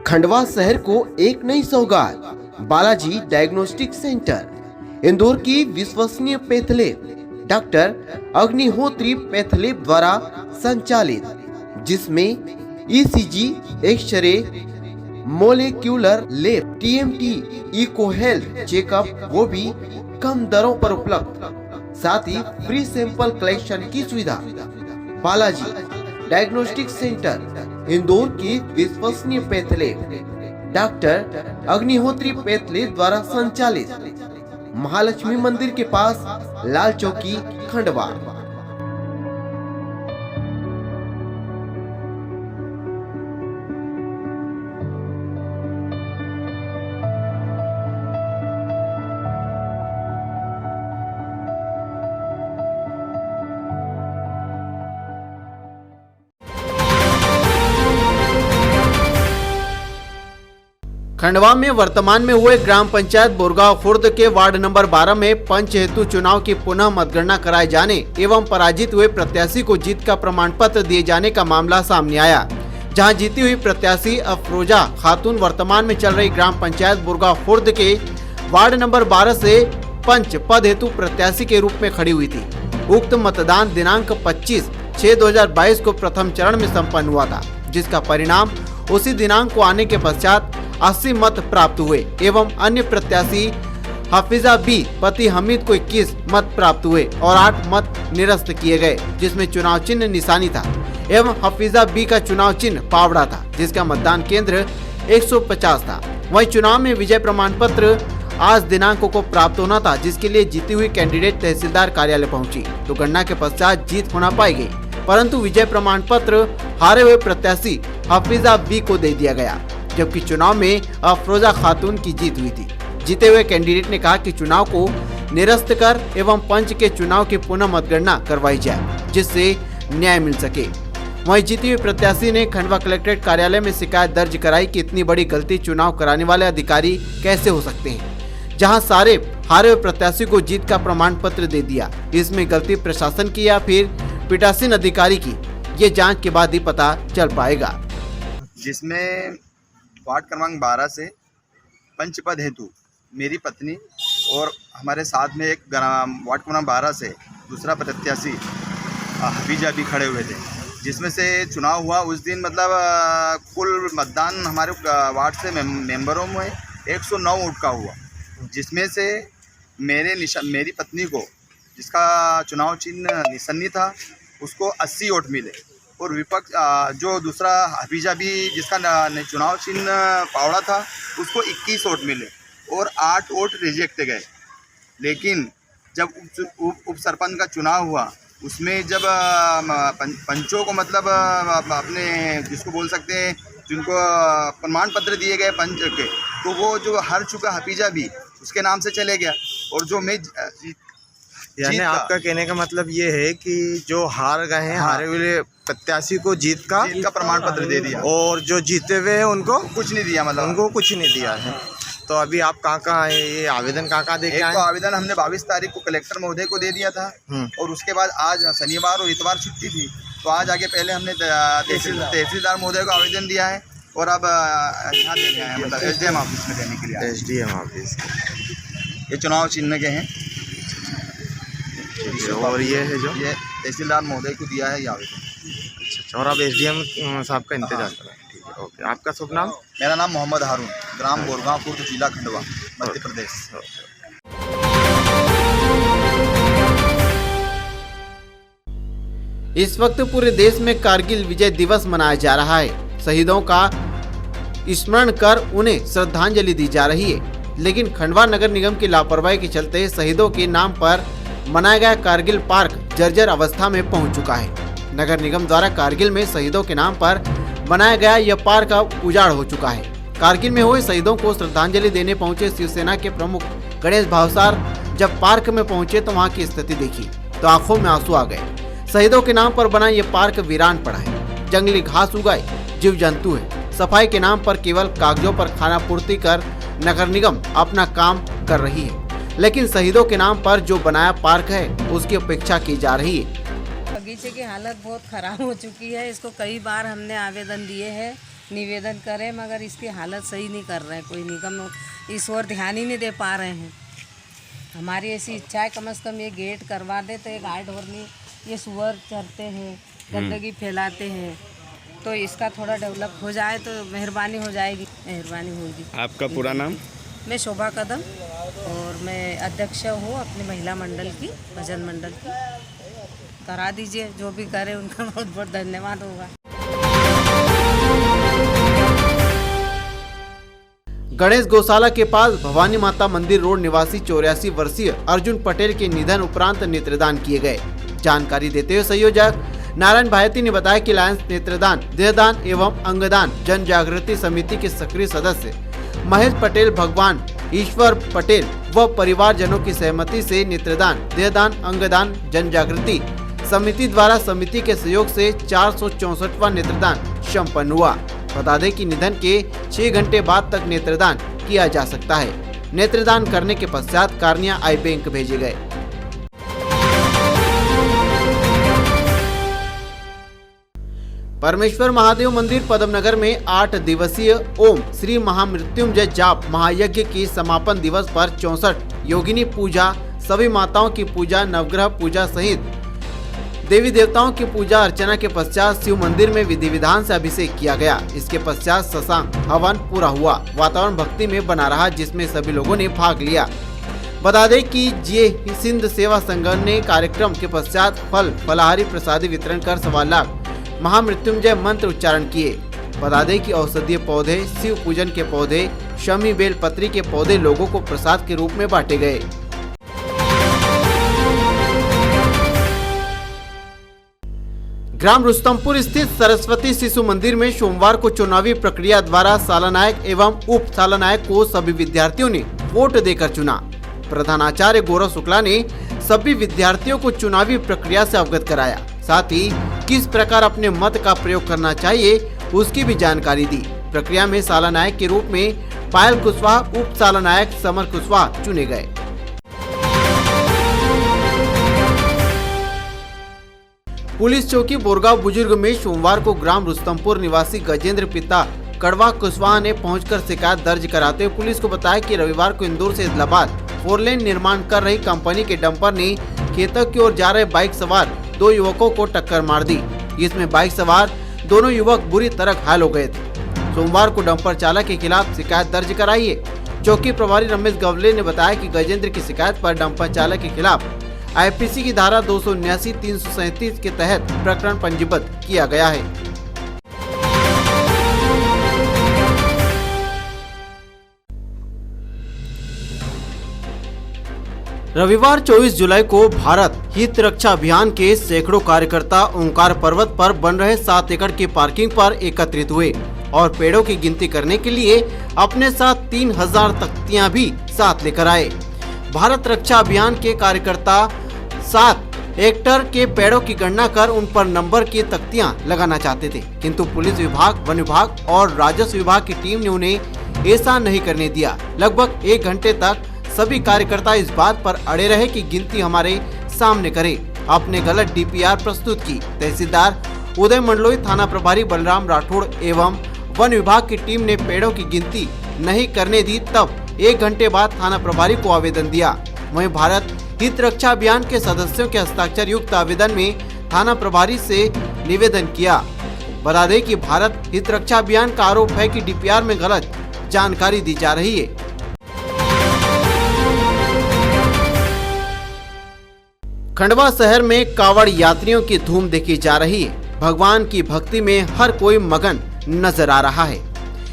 खंडवा शहर को एक नई सौगात। बालाजी डायग्नोस्टिक सेंटर इंदौर की विश्वसनीय पैथलैब डॉक्टर अग्निहोत्री पैथलैब द्वारा संचालित, जिसमें ECG, x-ray, molecular lab, TMT, echo health checkup, वो भी कम दरों पर उपलब्ध, साथ ही फ्री सैंपल कलेक्शन की सुविधा। बालाजी डायग्नोस्टिक सेंटर इंदौर की विश्वसनीय पैथलैब डॉक्टर अग्निहोत्री पैथलैब द्वारा संचालित, महालक्ष्मी मंदिर के पास, लाल चौकी, खंडवा। खंडवा में वर्तमान में हुए ग्राम पंचायत बोरगांव खुर्द के वार्ड नंबर 12 में पंच हेतु चुनाव की पुनः मतगणना कराए जाने एवं पराजित हुए प्रत्याशी को जीत का प्रमाण पत्र दिए जाने का मामला सामने आया, जहां जीती हुई प्रत्याशी अफरोजा खातून वर्तमान में चल रही ग्राम पंचायत बोरगांव खुर्द के वार्ड नंबर 12 से पंच पद हेतु प्रत्याशी के रूप में खड़ी हुई थी। उक्त मतदान दिनांक 25/6/2022 को प्रथम चरण में सम्पन्न हुआ था, जिसका परिणाम उसी दिनांक को आने के पश्चात 80 मत प्राप्त हुए एवं अन्य प्रत्याशी हफीजा बी पति हमीद को 21 मत प्राप्त हुए और 8 मत निरस्त किए गए, जिसमें चुनाव चिन्ह निशानी था एवं हफीजा बी का चुनाव चिन्ह पावड़ा था, जिसका मतदान केंद्र 150 था। वहीं चुनाव में विजय प्रमाण पत्र आज दिनांक को प्राप्त होना था, जिसके लिए जीती हुई कैंडिडेट तहसीलदार कार्यालय पहुंची तो गणना के पश्चात जीत होना पाई गई, परंतु विजय प्रमाण पत्र हारे हुए प्रत्याशी हफीजा बी को दे दिया गया, जबकि चुनाव में अफरोजा खातून की जीत हुई थी। जीते हुए कैंडिडेट ने कहा कि चुनाव को निरस्त कर एवं पंच के चुनाव की पुनः मतगणना करवाई जाए, जिससे न्याय मिल सके। वहीं जीती हुई प्रत्याशी ने खंडवा कलेक्ट्रेट कार्यालय में शिकायत दर्ज कराई कि इतनी बड़ी गलती चुनाव कराने वाले अधिकारी कैसे हो सकते हैं, जहां सारे हारे हुए प्रत्याशी को जीत का प्रमाण पत्र दे दिया। इसमें गलती प्रशासन की या फिर पीठासीन अधिकारी की, ये जांच के बाद ही पता चल पाएगा। जिसमें वार्ड क्रमांक 12 से पंच पद हेतु मेरी पत्नी और हमारे साथ में एक वार्ड क्रमांक 12 से दूसरा प्रत्याशी हफीजा भी खड़े हुए थे, जिसमें से चुनाव हुआ उस दिन मतलब कुल मतदान हमारे वार्ड से मेंबरों में 109 वोट का हुआ, जिसमें से मेरी पत्नी को, जिसका चुनाव चिन्ह निशानी था, उसको 80 वोट मिले और विपक्ष जो दूसरा हफीजा भी जिसका चुनाव चिन्ह पावड़ा था, उसको 21 वोट मिले और 8 वोट रिजेक्ट गए। लेकिन जब उप सरपंच का चुनाव हुआ, उसमें जब पंचों को मतलब अपने जिसको बोल सकते हैं, जिनको प्रमाण पत्र दिए गए पंच के, तो वो जो हार चुका हफीजा भी उसके नाम से चले गया और जो मैं यानी आपका कहने का मतलब ये है कि जो हार गए हैं, हारे हुए प्रत्याशी को जीत का प्रमाण पत्र दे दिया और जो जीते हुए हैं उनको कुछ नहीं दिया, मतलब उनको कुछ नहीं दिया है। तो अभी आप कहाँ आए, ये आवेदन कहाँ दे के आए? तो आवेदन हमने 22 तारीख को कलेक्टर महोदय को दे दिया था और उसके बाद आज शनिवार और इतवार छुट्टी थी, तो आज आगे पहले हमने तहसीलदार महोदय को आवेदन दिया है और अब यहाँ देने आए हैं, मतलब SDM ऑफिस में देने के लिए। SDM ऑफिस ये चुनाव चिन्ह के हैं और ये है जो ये तहसीलदार महोदय को दिया है ये आवेदन। अच्छा, और आप SDM साहब का इंतजार कर रहे हैं? ठीक है, ओके। आपका शुभ नाम? मेरा नाम मोहम्मद हारून, ग्राम बोरगांव खुर्द, जिला खंडवा, मध्य प्रदेश। इस वक्त पूरे देश में कारगिल विजय दिवस मनाया जा रहा है। शहीदों का स्मरण कर उन्हें श्रद्धांजलि दी जा रही है, लेकिन खंडवा नगर निगम की लापरवाही के चलते शहीदों के नाम पर बनाया गया कारगिल पार्क जर्जर अवस्था में पहुंच चुका है। नगर निगम द्वारा कारगिल में शहीदों के नाम पर बनाया गया यह पार्क अब उजाड़ हो चुका है। कारगिल में हुए शहीदों को श्रद्धांजलि देने पहुंचे शिवसेना के प्रमुख गणेश भावसार जब पार्क में पहुंचे तो वहां की स्थिति देखी तो आंखों में आंसू आ गए। शहीदों के नाम पर बना यह पार्क वीरान पड़ा है, जंगली घास उगाई, जीव जंतु है। सफाई के नाम पर केवल कागजों पर खाना पूर्ति कर नगर निगम अपना काम कर रही है, लेकिन शहीदों के नाम पर जो बनाया पार्क है उसकी उपेक्षा की जा रही है। बगीचे की हालत बहुत ख़राब हो चुकी है। इसको कई बार हमने आवेदन दिए हैं निवेदन करें, मगर इसकी हालत सही नहीं कर रहे हैं। कोई निगम इस ओर ध्यान ही नहीं दे पा रहे हैं। हमारी ऐसी इच्छा है कम से कम ये गेट करवा दे तो ये गाय ढोरनी, ये सुअर चरते हैं, गंदगी फैलाते हैं, तो इसका थोड़ा डेवलप हो जाए तो मेहरबानी हो जाएगी, मेहरबानी होगी। आपका पूरा नाम? मैं शोभा कदम और मैं अध्यक्ष हूँ अपने महिला मंडल की, भजन मंडल की। करा दीजिए, जो भी करे उनका बहुत बहुत धन्यवाद होगा। गणेश गौशाला के पास भवानी माता मंदिर रोड निवासी 84 वर्षीय अर्जुन पटेल के निधन उपरांत नेत्रदान किए गए। जानकारी देते हुए संयोजक नारायण भायती ने बताया कि लायंस नेत्रदान, देहदान एवं अंगदान जन जागृति समिति के सक्रिय सदस्य महेश पटेल, भगवान ईश्वर पटेल व परिवारजनों की सहमति से नेत्रदान, देहदान, अंगदान जन जागृति समिति द्वारा समिति के सहयोग से 464वां नेत्रदान संपन्न हुआ। बता दें कि निधन के 6 घंटे बाद तक नेत्रदान किया जा सकता है। नेत्रदान करने के पश्चात कार्निया आई बैंक भेजे गए। परमेश्वर महादेव मंदिर पद्मनगर में 8 दिवसीय ओम श्री महामृत्युंजय जाप महायज्ञ की समापन दिवस पर 64 योगिनी पूजा, सभी माताओं की पूजा, नवग्रह पूजा सहित देवी देवताओं की पूजा अर्चना के पश्चात शिव मंदिर में विधि विधान से अभिषेक किया गया। इसके पश्चात शशांक हवन पूरा हुआ। वातावरण भक्ति में बना रहा, जिसमें सभी लोगों ने भाग लिया। बता दें कि जे सिंध सेवा संगठन ने कार्यक्रम के पश्चात फल फलाहारी प्रसादी वितरण कर 1.25 लाख महामृत्युंजय मंत्र उच्चारण किए। बता दें कि औषधीय पौधे, शिव पूजन के पौधे, शमी बेल पत्री के पौधे लोगों को प्रसाद के रूप में बांटे गए। ग्राम रुस्तमपुर स्थित सरस्वती शिशु मंदिर में सोमवार को चुनावी प्रक्रिया द्वारा सालानायक एवं उप सालानायक को सभी विद्यार्थियों ने वोट देकर चुना। प्रधानाचार्य गौरव शुक्ला ने सभी विद्यार्थियों को चुनावी प्रक्रिया से अवगत कराया, साथ ही किस प्रकार अपने मत का प्रयोग करना चाहिए उसकी भी जानकारी दी। प्रक्रिया में सालानायक के रूप में पायल कुशवाहा, उप सालानायक समर कुशवाहा चुने गए। पुलिस चौकी बोरगांव बुजुर्ग में सोमवार को ग्राम रुस्तमपुर निवासी गजेंद्र पिता कड़वा कुशवाहा ने पहुंचकर शिकायत दर्ज कराते हुए पुलिस को बताया कि रविवार को इंदौर से इस्लामाबाद 4 लेन निर्माण कर रही कंपनी के डंपर ने खेतों की ओर जा रहे बाइक सवार 2 युवकों को टक्कर मार दी। इसमें बाइक सवार दोनों युवक बुरी तरह घायल हो गए थे। सोमवार को डंपर चालक के खिलाफ शिकायत दर्ज कराई है। चौकी प्रभारी रमेश गवले ने बताया कि गजेंद्र की शिकायत पर डंपर चालक के खिलाफ आईपीसी की धारा 279, 337 के तहत प्रकरण पंजीबद्ध किया गया है। रविवार 24 जुलाई को भारत हित रक्षा अभियान के सैकड़ों कार्यकर्ता ओंकार पर्वत पर बन रहे 7 एकड़ की पार्किंग पर एकत्रित हुए और पेड़ों की गिनती करने के लिए अपने साथ 3000 तख्तियां भी साथ लेकर आए। भारत रक्षा अभियान के कार्यकर्ता 7 हेक्टेयर के पेड़ों की गणना कर उन पर नंबर की तख्तियां लगाना चाहते थे, किंतु पुलिस विभाग, वन विभाग और राजस्व विभाग की टीम ने उन्हें ऐसा नहीं करने दिया। लगभग 1 घंटे तक सभी कार्यकर्ता इस बात पर अड़े रहे कि गिनती हमारे सामने करे। अपने गलत डीपीआर प्रस्तुत की। तहसीलदार उदय मंडलोई, थाना प्रभारी बलराम राठौड़ एवं वन विभाग की टीम ने पेड़ों की गिनती नहीं करने दी। तब 1 घंटे बाद थाना प्रभारी को आवेदन दिया। वहीं भारत हित रक्षा अभियान के सदस्यों के हस्ताक्षर युक्त आवेदन में थाना प्रभारी से निवेदन किया। बता दें कि भारत हित रक्षा अभियान का आरोप है कि डीपीआर में गलत जानकारी दी जा रही है। खंडवा शहर में कावड़ यात्रियों की धूम देखी जा रही है। भगवान की भक्ति में हर कोई मगन नजर आ रहा है।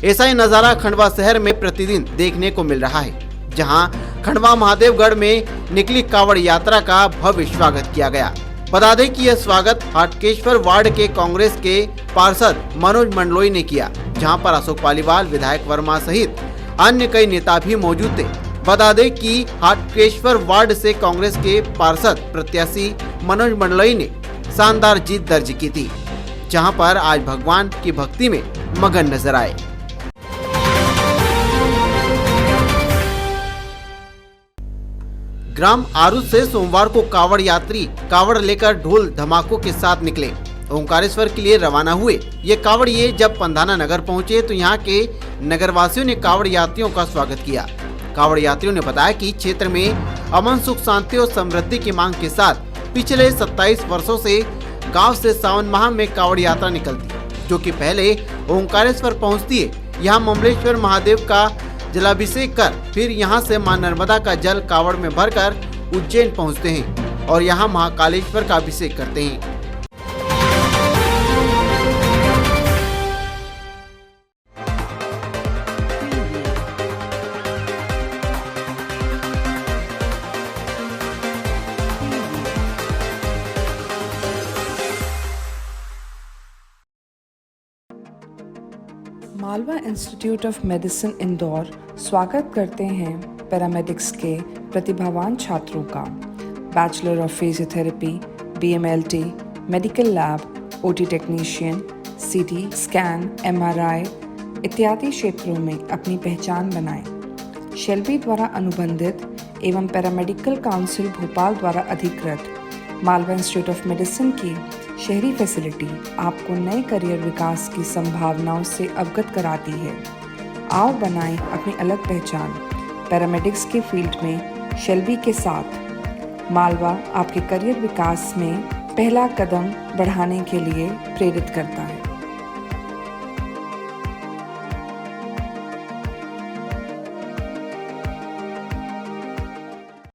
ऐसा ही नजारा खंडवा शहर में प्रतिदिन देखने को मिल रहा है, जहां खंडवा महादेवगढ़ में निकली कावड़ यात्रा का भव्य स्वागत किया गया। बता दें कि यह स्वागत हाटकेश्वर वार्ड के कांग्रेस के पार्षद मनोज मंडलोई ने किया, जहां पर अशोक पालीवाल, विधायक वर्मा सहित अन्य कई नेता भी मौजूद थे। बता दें कि हाटकेश्वर वार्ड से कांग्रेस के पार्षद प्रत्याशी मनोज मंडलोई ने शानदार जीत दर्ज की थी, जहां पर आज भगवान की भक्ति में मगन नजर आए। ग्राम आरुद से सोमवार को कावड़ यात्री कावड़ लेकर ढोल धमाकों के साथ निकले ओंकारेश्वर के लिए रवाना हुए। ये कांवड़िए जब पंधाना नगर पहुंचे तो यहाँ के नगरवासियों ने कांवड़ यात्रियों का स्वागत किया। कांवड़ यात्रियों ने बताया कि क्षेत्र में अमन, सुख, शांति और समृद्धि की मांग के साथ पिछले 27 वर्षों से गांव से सावन माह में कांवड़ यात्रा निकलती, जो कि पहले ओंकारेश्वर पहुंचती है। यहाँ ममलेश्वर महादेव का जलाभिषेक कर फिर यहाँ से मां नर्मदा का जल कांवड़ में भरकर उज्जैन पहुँचते हैं और यहाँ महाकालेश्वर का अभिषेक करते हैं। Malwa institute of medicine Indore स्वागत करते हैं पैरामेडिक्स के प्रतिभावान छात्रों का। Bachelor of physiotherapy, BMLT, medical lab, OT technician, CT scan, MRI इत्यादि क्षेत्रों में अपनी पहचान बनाएं। शेल्बी द्वारा अनुबंधित एवं पैरामेडिकल काउंसिल भोपाल द्वारा अधिकृत मालवा इंस्टीट्यूट ऑफ मेडिसिन की शहरी फैसिलिटी आपको नए करियर विकास की संभावनाओं से अवगत कराती है। आओ बनाएं अपनी अलग पहचान। पैरामेडिक्स के फील्ड में शेल्बी के साथ मालवा आपके करियर विकास में पहला कदम बढ़ाने के लिए प्रेरित करता है।